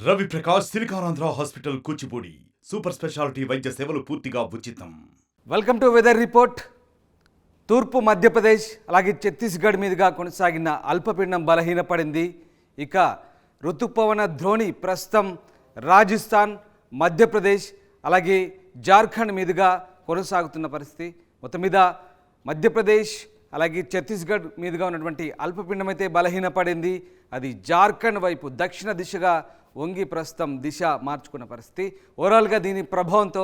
Ravi Prakash Siliconandhra hospital Kuchipudi super speciality వైద్య సేవలు పూర్తిగా ఉచితం. Welcome to weather report. తూర్పు మధ్యప్రదేశ్ అలాగే ఛత్తీస్గఢ్ మీదుగా కొనసాగిన అల్పపీడనం బలహీనపడింది. ఇక ఋతుపవన ద్రోణి ప్రస్తుతం రాజస్థాన్, మధ్యప్రదేశ్ అలాగే జార్ఖండ్ మీదుగా కొనసాగుతున్న పరిస్థితి. మొత్తం మీద మధ్యప్రదేశ్ అలాగే ఛత్తీస్గఢ్ మీదుగా ఉన్నటువంటి అల్పపీడనం అయితే బలహీనపడింది. అది జార్ఖండ్ వైపు దక్షిణ దిశగా వంగి ప్రస్తుతం దిశ మార్చుకున్న పరిస్థితి. ఓవరాల్గా దీని ప్రభావంతో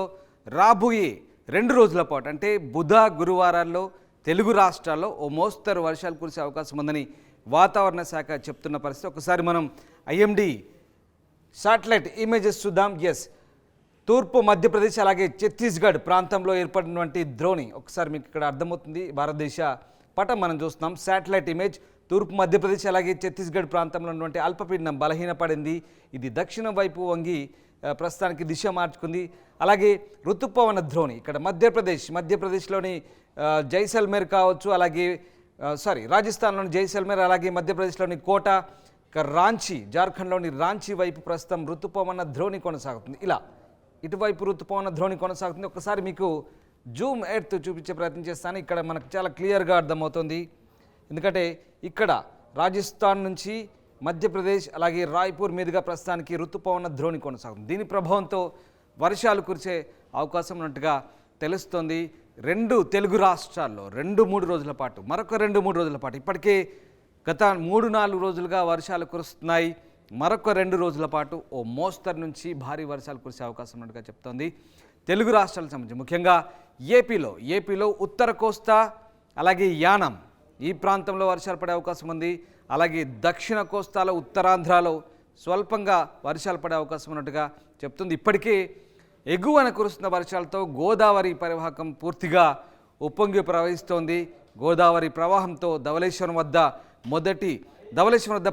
రాబోయే 2 రోజుల పాటు అంటే బుధ, గురువారాల్లో తెలుగు రాష్ట్రాల్లో ఓ మోస్తరు వర్షాలు కురిసే అవకాశం ఉందని వాతావరణ శాఖ చెప్తున్న పరిస్థితి. ఒకసారి మనం ఐఎండి శాటిలైట్ ఇమేజెస్ చూద్దాం. ఎస్, తూర్పు మధ్యప్రదేశ్ అలాగే ఛత్తీస్గఢ్ ప్రాంతంలో ఏర్పడినటువంటి ద్రోణి ఒకసారి మీకు ఇక్కడ అర్థమవుతుంది. భారతదేశ పటం మనం చూస్తున్నాం. శాటిలైట్ ఇమేజ్ తూర్పు మధ్యప్రదేశ్ అలాగే ఛత్తీస్గఢ్ ప్రాంతంలో ఉన్నటువంటి అల్పపీడనం బలహీనపడింది. ఇది దక్షిణం వైపు వంగి ప్రస్తుతానికి దిశ మార్చుకుంది. అలాగే ఋతుపవన ద్రోణి ఇక్కడ మధ్యప్రదేశ్లోని జైసల్మేర్ కావచ్చు, అలాగే రాజస్థాన్లోని జైసల్మేర్, అలాగే మధ్యప్రదేశ్లోని కోటా, రాంచీ, జార్ఖండ్లోని రాంచీ వైపు ప్రస్తుతం ఋతుపవన ద్రోణి కొనసాగుతుంది. ఇలా ఇటువైపు ఋతుపవన ద్రోణి కొనసాగుతుంది. ఒకసారి మీకు జూమ్ ఎర్త్ చూపించే ప్రయత్నం చేస్తాను. ఇక్కడ మనకు చాలా క్లియర్గా అర్థమవుతుంది. ఎందుకంటే ఇక్కడ రాజస్థాన్ నుంచి మధ్యప్రదేశ్ అలాగే రాయ్పూర్ మీదుగా ప్రస్తుతానికి ఋతుపవన ద్రోణి కొనసాగుతుంది. దీని ప్రభావంతో వర్షాలు కురిసే అవకాశం ఉన్నట్టుగా తెలుస్తోంది. 2 తెలుగు రాష్ట్రాల్లో 2-3 రోజుల పాటు, మరొక 2-3 రోజుల పాటు, ఇప్పటికే గత 3-4 రోజులుగా వర్షాలు కురుస్తున్నాయి. మరొక 2 రోజుల పాటు ఓ మోస్తరు నుంచి భారీ వర్షాలు కురిసే అవకాశం ఉన్నట్టుగా చెప్తోంది. తెలుగు రాష్ట్రాలకు సంబంధించి ముఖ్యంగా ఏపీలో ఉత్తర కోస్తా అలాగే యానం ఈ ప్రాంతంలో వర్షాలు పడే అవకాశం ఉంది. అలాగే దక్షిణ కోస్తాలో, ఉత్తరాంధ్రలో స్వల్పంగా వర్షాలు పడే అవకాశం ఉన్నట్టుగా చెప్తుంది. ఇప్పటికే ఎగువన కురుస్తున్న వర్షాలతో గోదావరి పరివాహకం పూర్తిగా ఉప్పొంగి ప్రవహిస్తోంది. గోదావరి ప్రవాహంతో ధవళేశ్వరం వద్ద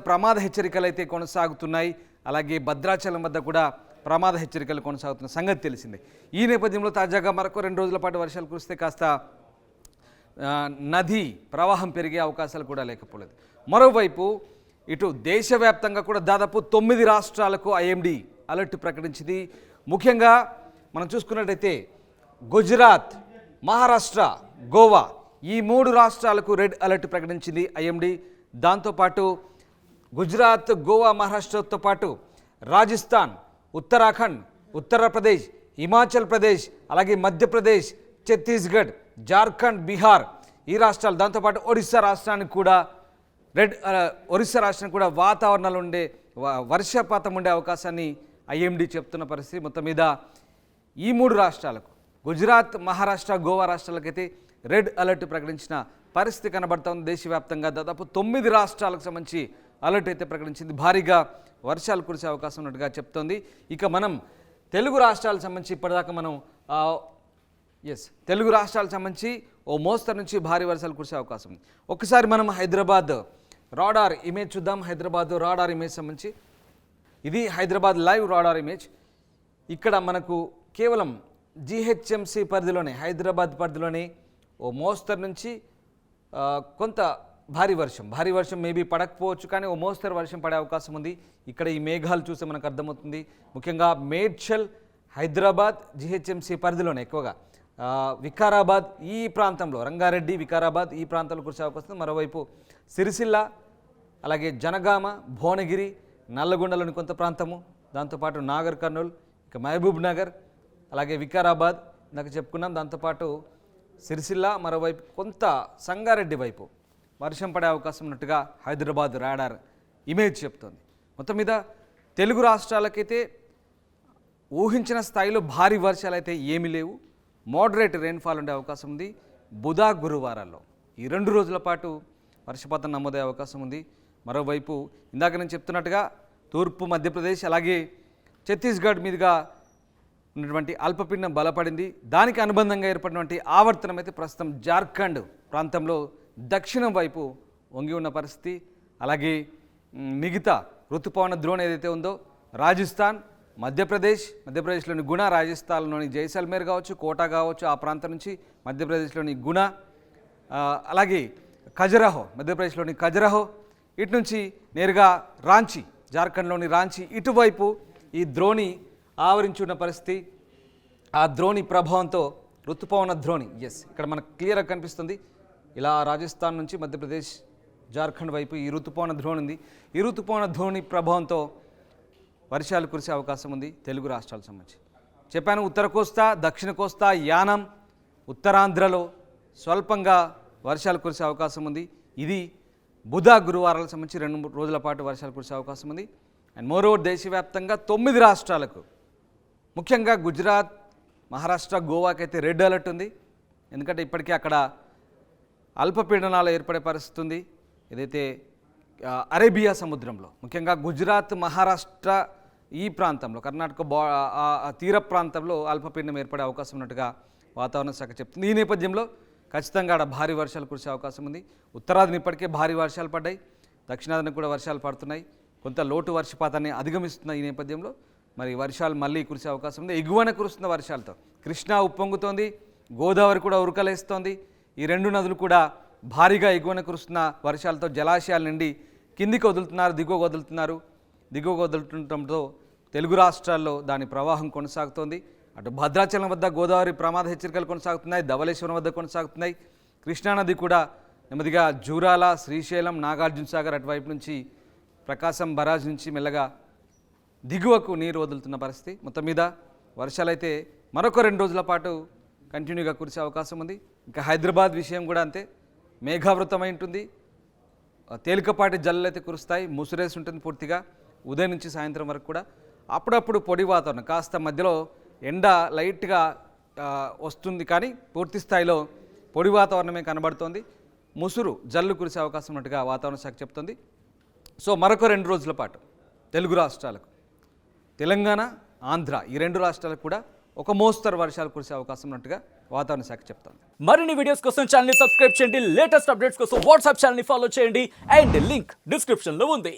ప్రమాద హెచ్చరికలు అయితే కొనసాగుతున్నాయి. అలాగే భద్రాచలం వద్ద కూడా ప్రమాద హెచ్చరికలు కొనసాగుతున్న సంగతి తెలిసిందే. ఈ నేపథ్యంలో తాజాగా మరొక 2 రోజుల పాటు వర్షాలు కురిస్తే కాస్త నది ప్రవాహం పెరిగే అవకాశాలు కూడా లేకపోలేదు. మరోవైపు ఇటు దేశవ్యాప్తంగా కూడా దాదాపు 9 రాష్ట్రాలకు ఐఎండి అలర్ట్ ప్రకటించింది. ముఖ్యంగా మనం చూసుకున్నట్టయితే గుజరాత్, మహారాష్ట్ర, గోవా ఈ 3 రాష్ట్రాలకు రెడ్ అలర్ట్ ప్రకటించింది ఐఎండి. దాంతోపాటు గుజరాత్, గోవా, మహారాష్ట్రతో పాటు రాజస్థాన్, ఉత్తరాఖండ్, ఉత్తరప్రదేశ్, హిమాచల్ ప్రదేశ్, అలాగే మధ్యప్రదేశ్, ఛత్తీస్గఢ్, జార్ఖండ్, బీహార్ ఈ రాష్ట్రాలు, దాంతోపాటు ఒరిస్సా రాష్ట్రానికి కూడా వాతావరణంలో ఉండే వర్షపాతం ఉండే అవకాశాన్ని ఐఎండి చెప్తున్న పరిస్థితి. మొత్తం మీద ఈ 3 రాష్ట్రాలకు, గుజరాత్, మహారాష్ట్ర, గోవా రాష్ట్రాలకైతే రెడ్ అలర్ట్ ప్రకటించిన పరిస్థితి కనబడుతోంది. దేశవ్యాప్తంగా దాదాపు 9 రాష్ట్రాలకు సంబంధించి అలర్ట్ అయితే ప్రకటించింది. భారీగా వర్షాలు కురిసే అవకాశం ఉన్నట్టుగా చెప్తోంది. ఇక మనం తెలుగు రాష్ట్రాలకు సంబంధించి ఇప్పటిదాకా మనం తెలుగు రాష్ట్రాలకు సంబంధించి ఓ మోస్తరు నుంచి భారీ వర్షాలు కురిసే అవకాశం ఉంది. ఒకసారి మనం హైదరాబాద్ రాడార్ ఇమేజ్ చూద్దాం. హైదరాబాద్ రాడార్ ఇమేజ్ సంబంధించి ఇది హైదరాబాద్ లైవ్ రాడార్ ఇమేజ్. ఇక్కడ మనకు కేవలం జిహెచ్ఎంసి పరిధిలోనే, హైదరాబాద్ పరిధిలోనే ఓ మోస్తరు నుంచి కొంత భారీ వర్షం మేబీ పడకపోవచ్చు, కానీ ఓ మోస్తరు వర్షం పడే అవకాశం ఉంది. ఇక్కడ ఈ మేఘాలు చూస్తే మనకు అర్థమవుతుంది. ముఖ్యంగా మేడ్చల్, హైదరాబాద్ జిహెచ్ఎంసి పరిధిలోనే ఎక్కువగా వికారాబాద్ ఈ ప్రాంతంలో, రంగారెడ్డి, వికారాబాద్ ఈ ప్రాంతాల్లో కురిసే అవకాశం. మరోవైపు సిరిసిల్ల, అలాగే జనగామ, భువనగిరి, నల్లగొండలోని కొంత ప్రాంతము, దాంతోపాటు నాగర్ కర్నూల్, ఇక మహబూబ్ నగర్, అలాగే వికారాబాద్ ఇందాక చెప్పుకున్నాం, దాంతోపాటు సిరిసిల్ల, మరోవైపు కొంత సంగారెడ్డి వైపు వర్షం పడే అవకాశం ఉన్నట్టుగా హైదరాబాద్ రాడార్ ఇమేజ్ చెప్తోంది. మొత్తం మీద తెలుగు రాష్ట్రాలకైతే ఊహించిన స్థాయిలో భారీ వర్షాలు అయితే ఏమీ లేవు. మోడరేట్ రెయిన్ఫాల్ ఉండే అవకాశం ఉంది. బుధ, గురువారాల్లో ఈ 2 రోజుల పాటు వర్షపాతం నమోదయ్యే అవకాశం ఉంది. మరోవైపు ఇందాక నేను చెప్తున్నట్టుగా తూర్పు మధ్యప్రదేశ్ అలాగే ఛత్తీస్గఢ్ మీదుగా ఉన్నటువంటి అల్పపీడనం బలపడింది. దానికి అనుబంధంగా ఏర్పడినటువంటి ఆవర్తనం అయితే ప్రస్తుతం జార్ఖండ్ ప్రాంతంలో దక్షిణం వైపు వంగి ఉన్న పరిస్థితి. అలాగే ఋతుపవన ద్రోణి ఏదైతే ఉందో రాజస్థాన్, మధ్యప్రదేశ్లోని గుణ, రాజస్థాన్లోని జైసల్మేర్ కావచ్చు, కోటా కావచ్చు, ఆ ప్రాంతం నుంచి మధ్యప్రదేశ్లోని గుణ, అలాగే ఖజురహో, మధ్యప్రదేశ్లోని ఖజురహో, ఇటు నుంచి నేరుగా రాంచీ, జార్ఖండ్లోని రాంచీ, ఇటువైపు ఈ ద్రోణి ఆవరించి ఉన్న పరిస్థితి. ఆ ద్రోణి ప్రభావంతో ఋతుపవన ద్రోణి ఇక్కడ మనకు క్లియర్గా కనిపిస్తుంది. ఇలా రాజస్థాన్ నుంచి మధ్యప్రదేశ్, జార్ఖండ్ వైపు ఈ ఋతుపవన ద్రోణి ఉంది. ఈ ఋతుపవన ద్రోణి ప్రభావంతో వర్షాలు కురిసే అవకాశం ఉంది తెలుగు రాష్ట్రాలకు సంబంధించి. చెప్పాను, ఉత్తర కోస్తా, దక్షిణ కోస్తా, యానం, ఉత్తరాంధ్రలో స్వల్పంగా వర్షాలు కురిసే అవకాశం ఉంది. ఇది బుధ, గురువారాలకు సంబంధించి 2-3 రోజుల పాటు వర్షాలు కురిసే అవకాశం ఉంది. అండ్ మోరోవర్ దేశవ్యాప్తంగా 9 రాష్ట్రాలకు, ముఖ్యంగా గుజరాత్, మహారాష్ట్ర, గోవాకైతే రెడ్ అలర్ట్ ఉంది. ఎందుకంటే ఇప్పటికే అక్కడ అల్పపీడనాలు ఏర్పడే పరిస్థితి ఉంది. ఏదైతే అరేబియా సముద్రంలో, ముఖ్యంగా గుజరాత్, మహారాష్ట్ర ఈ ప్రాంతంలో, కర్ణాటక తీర ప్రాంతంలో అల్పపీడనం ఏర్పడే అవకాశం ఉన్నట్టుగా వాతావరణ శాఖ చెప్తుంది. ఈ నేపథ్యంలో ఖచ్చితంగా అక్కడ భారీ వర్షాలు కురిసే అవకాశం ఉంది. ఉత్తరాదిని ఇప్పటికే భారీ వర్షాలు పడ్డాయి, దక్షిణాదిని కూడా వర్షాలు పడుతున్నాయి. కొంత లోటు వర్షపాతాన్ని అధిగమిస్తున్న ఈ నేపథ్యంలో మరి వర్షాలు మళ్ళీ కురిసే అవకాశం ఉంది. ఎగువన కురుస్తున్న వర్షాలతో కృష్ణా ఉప్పొంగుతోంది, గోదావరి కూడా ఉరకలేస్తోంది. ఈ 2 నదులు కూడా భారీగా ఎగువన కురుస్తున్న వర్షాలతో జలాశయాల నుండి కిందికి వదులుతున్నారు, దిగువ వదులుతుండటంతో తెలుగు రాష్ట్రాల్లో దాని ప్రవాహం కొనసాగుతోంది. అటు భద్రాచలం వద్ద గోదావరి ప్రమాద హెచ్చరికలు కొనసాగుతున్నాయి, ధవళేశ్వరం వద్ద కొనసాగుతున్నాయి. కృష్ణానది కూడా నెమ్మదిగా జూరాల, శ్రీశైలం, నాగార్జున సాగర్ అటువైపు నుంచి ప్రకాశం బరాజ్ నుంచి మెల్లగా దిగువకు నీరు వదులుతున్న పరిస్థితి. మొత్తం మీద వర్షాలైతే మరొక 2 రోజుల పాటు కంటిన్యూగా కురిసే అవకాశం ఉంది. ఇంకా హైదరాబాద్ విషయం కూడా అంతే, మేఘావృతమై ఉంటుంది. తేలికపాటి జల్లులు అయితే కురుస్తాయి, ముసురేసి ఉంటుంది పూర్తిగా ఉదయం నుంచి సాయంత్రం వరకు కూడా. అప్పుడప్పుడు పొడి వాతావరణం, కాస్త మధ్యలో ఎండ లైట్గా వస్తుంది, కానీ పూర్తి స్థాయిలో పొడి వాతావరణమే కనబడుతోంది. ముసురు, జల్లు కురిసే అవకాశం ఉన్నట్టుగా వాతావరణ శాఖ చెప్తుంది. సో మరొక 2 రోజుల పాటు తెలుగు రాష్ట్రాలకు, తెలంగాణ, ఆంధ్ర ఈ 2 రాష్ట్రాలకు కూడా ఒక మోస్తరు వర్షాలు కురిసే అవకాశం ఉన్నట్టుగా వాతావరణ శాఖ చెప్తోంది. మరిన్ని వీడియోస్ కోసం ఛానల్ ని సబ్స్క్రైబ్ చేయండి, లేటెస్ట్ అప్డేట్స్ కోసం వాట్సాప్ ఛానల్ ని ఫాలో చేయండి, అండ్ లింక్ డిస్క్రిప్షన్ లో ఉంది.